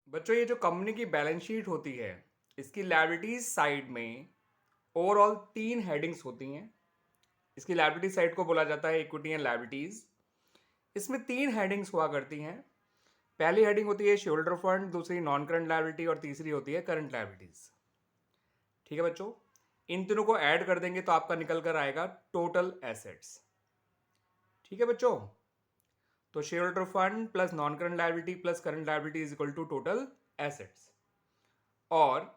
बच्चों ये जो कंपनी की बैलेंस शीट होती है इसकी लायबिलिटीज साइड में ओवरऑल 3 हेडिंग्स होती हैं। इसकी लायबिलिटी साइड को बोला जाता है इक्विटी एंड लायबिलिटीज। इसमें 3 हेडिंग्स हुआ करती हैं। पहली हेडिंग होती है शेयरहोल्डर फंड, दूसरी नॉन करंट लायबिलिटी और तीसरी होती है करंट लायबिलिटीज। ठीक है बच्चों, इन तीनों को ऐड कर देंगे तो आपका निकल कर आएगा टोटल एसेट्स। ठीक है बच्चों, तो share holder fund plus non current liability plus current liability is equal to total assets. और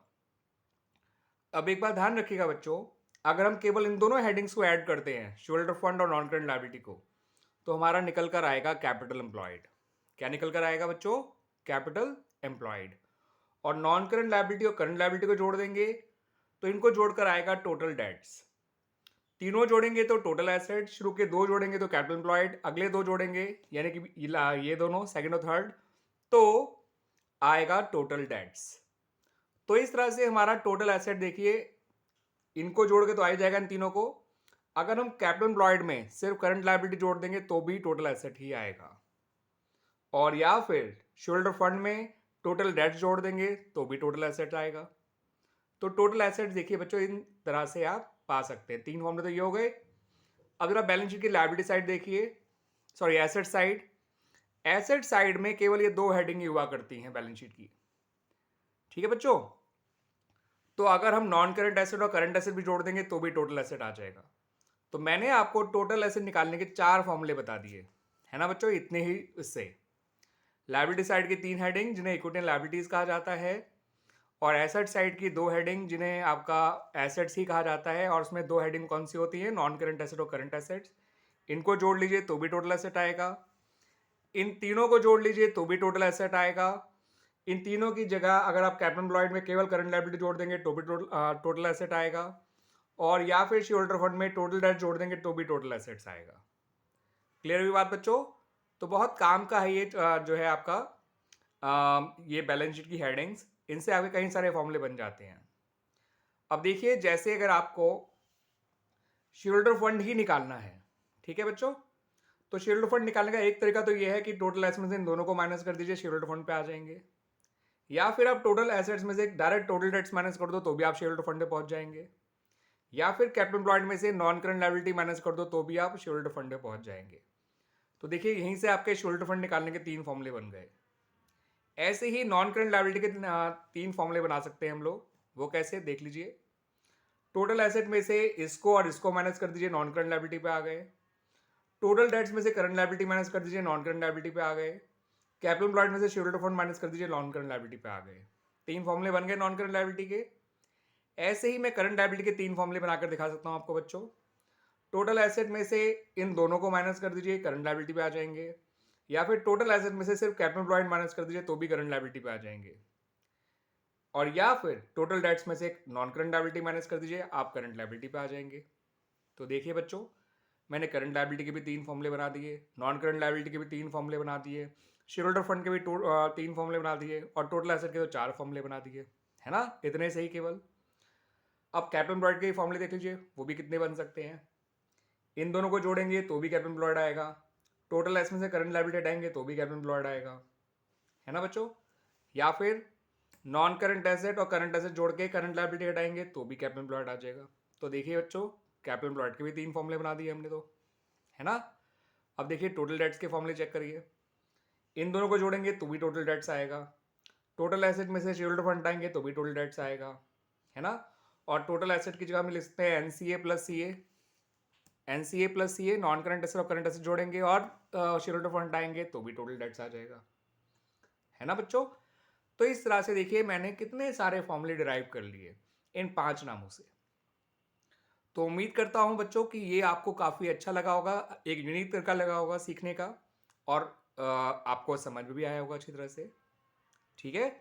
अब एक बात ध्यान रखिएगा बच्चों, अगर हम केवल इन दोनों हेडिंग्स को ऐड करते हैं शेयर होल्डर फंड और नॉन करंट लायबिलिटी को, तो हमारा निकल कर आएगा कैपिटल एम्प्लॉयड। क्या निकल कर आएगा बच्चों? Capital employed. और नॉन करंट लायबिलिटी और करंट लायबिलिटी को जोड़ देंगे तो इनको जोड़कर आएगा टोटल डेट्स। तीनों जोड़ेंगे तो टोटल एसेट, शुरू के दो जोड़ेंगे तो कैपिटल एम्प्लॉयड, अगले दो जोड़ेंगे यानी कि ये दोनों सेकंड और थर्ड, तो आएगा टोटल डेट्स। तो इस तरह से हमारा टोटल एसेट देखिए, इनको जोड़ के तो आ ही जाएगा इन तीनों को। अगर हम कैपिटल एम्प्लॉयड में सिर्फ करंट लायबिलिटी जोड़ देंगे तो भी टोटल एसेट ही आएगा, और या फिर शोल्डर फंड में टोटल डेट्स जोड़ देंगे तो भी टोटल एसेट आएगा। तो टोटल एसेट देखिए बच्चों, इन तरह से आप पा सकते हैं। 3 फॉर्मूले तो ये हो गए। अगर आप बैलेंस शीट की लायबिलिटी साइड देखिए, sorry asset side, asset side में केवल ये 2 हेडिंग ही हुआ करती हैं बैलेंस शीट की। ठीक है बच्चों, तो अगर हम नॉन करंट एसेट और करंट एसेट भी जोड़ देंगे तो भी टोटल एसेट आ जाएगा। तो मैंने आपको टोटल एसेट निकालने के 4 फॉर्मूले बता दिए, है ना बच्चों? इतने ही इससे लायबिलिटी साइड की 3 हेडिंग जिन्हें इक्विटी एंड लायबिलिटीज कहा जाता है, और एसेट साइड की 2 हेडिंग जिन्हें आपका एसेट्स ही कहा जाता है, और उसमें 2 हेडिंग कौन सी होती है? नॉन करंट एसेट और करंट एसेट्स। इनको जोड़ लीजिए तो भी टोटल एसेट आएगा। इन तीनों को जोड़ लीजिए तो भी टोटल एसेट आएगा। इन तीनों की जगह अगर आप कैपिटल एम्प्लॉयड में केवल करंट लायबिलिटी जोड़ देंगे तो भी टोटल एसेट आएगा, और या फिर शेयर होल्डर फंड में टोटल डेट जोड़ देंगे तो भी टोटल एसेट्स आएगा। क्लियर हुई बात बच्चों? तो बहुत काम का है ये जो है आपका ये बैलेंस शीट की हेडिंग्स, इनसे आपके कई सारे फॉर्मूले बन जाते हैं। अब देखिए, जैसे अगर आपको शेयर होल्डर फंड ही निकालना है, ठीक है बच्चों, तो शेयर होल्डर फंड निकालने का एक तरीका तो ये है कि टोटल एसेट्स में से इन दोनों को माइनस कर दीजिए, शेयर होल्डर फंड पे आ जाएंगे। या फिर आप टोटल एसेट्स में से डायरेक्ट टोटल डेट्स माइनस कर दो तो भी आप शेयर होल्डर फंड पे पहुंच जाएंगे। या फिर कैपिटल एम्प्लॉयड में से नॉन करंट लायबिलिटी माइनस कर दो तो भी आप शेयर होल्डर फंड पे पहुंच जाएंगे। तो देखिए, यहीं से आपके शेयर होल्डर फंड निकालने के 3 फॉर्मूले बन गए। ऐसे ही नॉन करंट लायबिलिटी के 3 फॉर्मूले बना सकते हैं हम लोग। वो कैसे, देख लीजिए। टोटल एसेट में से इसको और इसको माइनस कर दीजिए, नॉन करंट लायबिलिटी पे आ गए। टोटल डेट्स में से करंट लायबिलिटी माइनस कर दीजिए, नॉन करंट लायबिलिटी पे आ गए। कैपिटल एम्प्लॉयड में से शेयर होल्डर फंड माइनस कर दीजिए, नॉन करंट लायबिलिटी पे आ गए। 3 फॉर्मूले बन गए नॉन करंट लायबिलिटी के। ऐसे ही मैं करंट लायबिलिटी के 3 फॉर्मूले बनाकर दिखा सकता हूं आपको बच्चों। टोटल एसेट में से इन दोनों को माइनस कर दीजिए, करंट लायबिलिटी पे आ जाएंगे। या फिर टोटल एसेट में से सिर्फ कैपिटल एम्प्लॉयड माइनस कर दीजिए तो भी करंट लायबिलिटी पे आ जाएंगे। और या फिर टोटल डेट्स में से नॉन करंट लायबिलिटी माइनस कर दीजिए, आप करंट लायबिलिटी पे आ जाएंगे। तो देखिए बच्चों, मैंने करंट लायबिलिटी के भी 3 फॉर्मूले बना दिए, नॉन करंट लायबिलिटी के भी 3 फॉर्मूले बना दिए, शेयर होल्डर फंड के भी 3 फॉर्मूले बना दिए, और टोटल एसेट के तो 4 फॉर्मूले बना दिए, है ना? इतने सही केवल। अब कैपिटल एम्प्लॉयड के फॉर्मूले देख लीजिए, वो भी कितने बन सकते हैं। इन दोनों को जोड़ेंगे तो भी कैपिटल एम्प्लॉयड आएगा, टोटल एस में से करंट लायबिलिटी हटाएंगे तो भी कैपिटल एम्प्लॉयड आएगा, है ना बच्चों? या फिर नॉन करंट एसेट और करंट एसेट जोड़ के करंट लायबिलिटी हटाएंगे तो भी कैपिटल एम्प्लॉयड आ जाएगा। तो देखिए बच्चों, कैपिटल एम्प्लॉयड के भी 3 फॉर्मूले बना दिए हमने, तो है ना? अब देखिए टोटल डेट्स के फॉर्मूले चेक करिए। इन दोनों को जोड़ेंगे तो भी टोटल डेट्स आएगा, टोटल एसेट में से शेयर होल्डर फंड हटाएंगे तो भी टोटल डेट्स आएगा, है ना? और टोटल एसेट की जगह हम लिखते हैं NCA plus CA. NCA plus CA, non current asset और करंट एसेट जोड़ेंगे और शेयर होल्डर फंड हटाएंगे तो भी टोटल डेट्स आ जाएगा, है ना बच्चों? तो इस तरह से देखिए मैंने कितने सारे फॉर्मूले डिराइव कर लिए इन 5 नामों से। तो उम्मीद करता हूं बच्चों कि ये आपको काफ़ी अच्छा लगा होगा, एक यूनिक तरीका लगा होगा सीखने का, और आपको समझ में भी आया होगा अच्छी तरह से। ठीक है,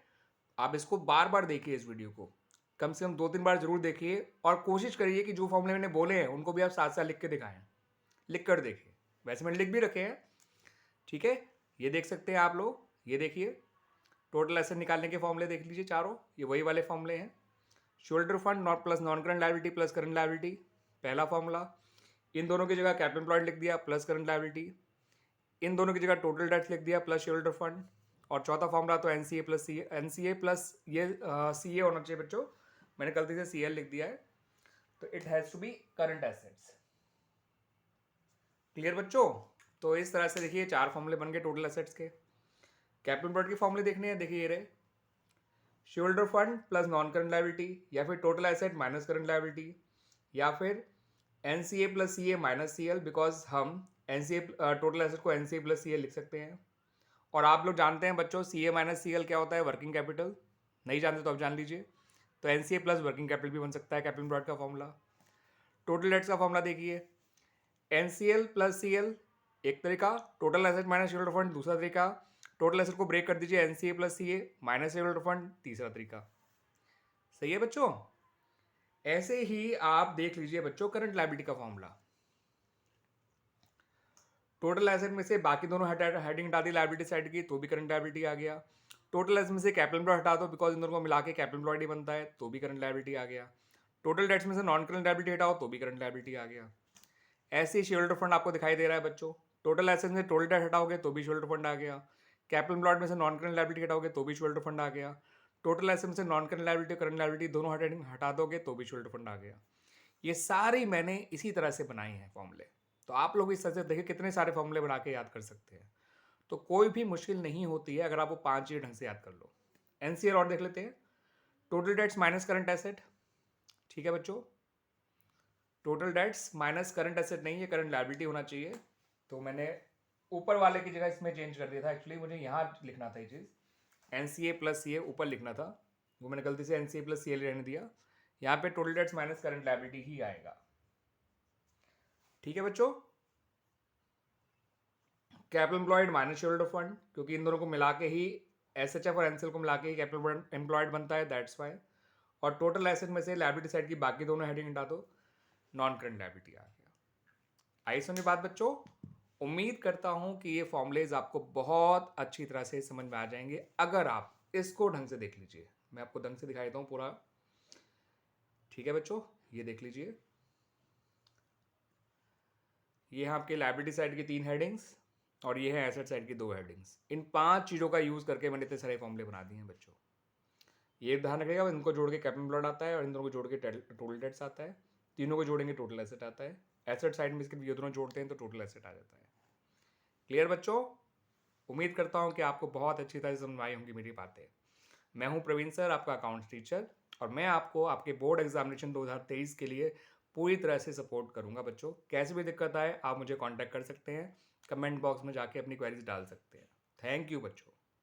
आप इसको बार बार देखिए, इस वीडियो को कम से कम 2-3 बार जरूर देखिए, और कोशिश करिए कि जो फॉर्मूले मैंने बोले हैं उनको भी आप साथ साथ लिख के दिखाएं, लिख कर देखिए। वैसे मैंने लिख भी रखे हैं, ठीक है? ये देख सकते हैं आप लोग, ये देखिए टोटल एसेट निकालने के फॉर्मूले देख लीजिए चारों, ये वही वाले फॉर्मूले हैं। Shoulder fund not plus non current liability plus current liability, पहला फॉर्मूला। इन दोनों की जगह कैपिटल एम्प्लॉयड लिख दिया प्लस करंट लायबिलिटी। इन दोनों की जगह टोटल डेट्स लिख दिया प्लस शेयर होल्डर फंड। और चौथा फॉर्मूला तो एन सी ए प्लस ये सी ए होना चाहिए बच्चों, मैंने गलती से सी एल लिख दिया है, तो it has to be current assets. Clear बच्चों? तो इस तरह से देखिए 4 फॉर्मूले बन गए टोटल एसेट्स के। कैपिटल एम्प्लॉयड के फॉर्मूले देखने हैं, देखिए ये रहे, shareholder fund plus non current liability, या फिर total asset minus current liability, या फिर N C A plus C A minus C L, because हम N C A total asset को N C A plus C L लिख सकते हैं। और आप लोग जानते हैं बच्चों सी ए माइनस सी एल क्या होता है, वर्किंग कैपिटल। नहीं जानते तो आप जान लीजिए। तो N C A plus working capital भी बन सकता है कैपिटल एम्प्लॉयड का फॉर्मूला। टोटल डेट्स का फॉर्मूला देखिए, N C L plus C L एक तरीका, total asset minus shareholder fund दूसरा तरीका, टोटल एसेट को ब्रेक कर दीजिए N C A plus C A minus shareholder fund तीसरा तरीका। सही है बच्चों? ऐसे ही आप देख लीजिए बच्चों करंट लायबिलिटी का फॉर्मूला। टोटल एसेट में से बाकी दोनों हेडिंग हटा दी लायबिलिटी साइड की, तो भी करंट लायबिलिटी आ गया। टोटल एसेट में से कैपिटल एम्प्लॉयड हटा दो, बिकॉज इन दोनों को मिला के कैपिटल एम्प्लॉयड ही बनता है, तो भी करंट लायबिलिटी आ गया। टोटल डेट्स में से नॉन करंट लायबिलिटी हटाओ, तो भी करंट लायबिलिटी आ गया। ऐसे ही शेयरहोल्डर फंड आपको दिखाई दे रहा है बच्चों, टोटल एसेट में टोटल डेट हटाओगे तो भी शेयरहोल्डर फंड आ गया। कैपिटल एम्प्लॉयड में से नॉन करंट लायबिलिटी हटाओगे तो भी शेयरहोल्डर फंड आ गया। टोटल एसेट में से non current liability current liability दोनों हटा दोगे तो भी शेयरहोल्डर फंड आ गया। ये सारी मैंने इसी तरह से बनाई हैं फॉर्मूले। तो आप लोग इस तरह से देखिए कितने सारे फॉर्मूले बना के याद कर सकते हैं। तो कोई भी मुश्किल नहीं होती है अगर आप वो 5 चीज़ ढंग से याद कर लो। एनसीएल और देख लेते हैं, total debts minus current asset. ठीक है बच्चों, total debts minus current asset नहीं है, करंट लायबिलिटी होना चाहिए। तो मैंने ऊपर वाले की जगह इसमें चेंज कर दिया था। एक्चुअली मुझे यहाँ लिखना था ये चीज़, N C A plus C ए ऊपर लिखना था, वो मैंने गलती से N C A plus C ए रहने दिया। यहाँ पे total debts minus current liability ही आएगा। ठीक है बच्चों, capital employed minus shareholder fund, क्योंकि इन दोनों को मिला के ही एसएचएफ और एनसीएल को मिला के ही कैपिटल एम्प्लॉयड बनता है, दैट्स वाई। और टोटल एसेट में से लायबिलिटी साइड की बाकी दोनों हेडिंग हटा दो, नॉन करंट लायबिलिटी आ गया। आई समझ बात बच्चों? उम्मीद करता हूं कि ये फॉर्मूलेज आपको बहुत अच्छी तरह से समझ में आ जाएंगे अगर आप इसको ढंग से देख लीजिए। मैं आपको ढंग से दिखा देता हूं पूरा। ठीक है बच्चों, ये देख लीजिए, ये हैं आपके लायबिलिटी साइड की 3 हेडिंग्स और ये है एसेट साइड की 2 हेडिंग्स। इन 5 चीज़ों का यूज़ करके मैंने इतने सारे फॉर्मूले बना दिए हैं बच्चों। ये ध्यान रखिएगा, इनको जोड़ के कैपिटल एम्प्लॉयड आता है और इन दोनों को जोड़ के टोटल डेट्स आता है, तीनों को जोड़ेंगे टोटल एसेट आता है। एसेट साइड में इसके ये दोनों जोड़ते हैं तो टोटल एसेट आ जाता है। क्लियर बच्चों? उम्मीद करता हूँ कि आपको बहुत अच्छी तरह से समझ आई होंगी मेरी बातें। मैं हूँ प्रवीण सर, आपका अकाउंट्स टीचर, और मैं आपको आपके बोर्ड एग्जामिनेशन 2023 के लिए पूरी तरह से सपोर्ट करूँगा बच्चों। कैसी भी दिक्कत आए आप मुझे कांटेक्ट कर सकते हैं, कमेंट बॉक्स में जाके अपनी क्वेरीज डाल सकते हैं। थैंक यू बच्चों।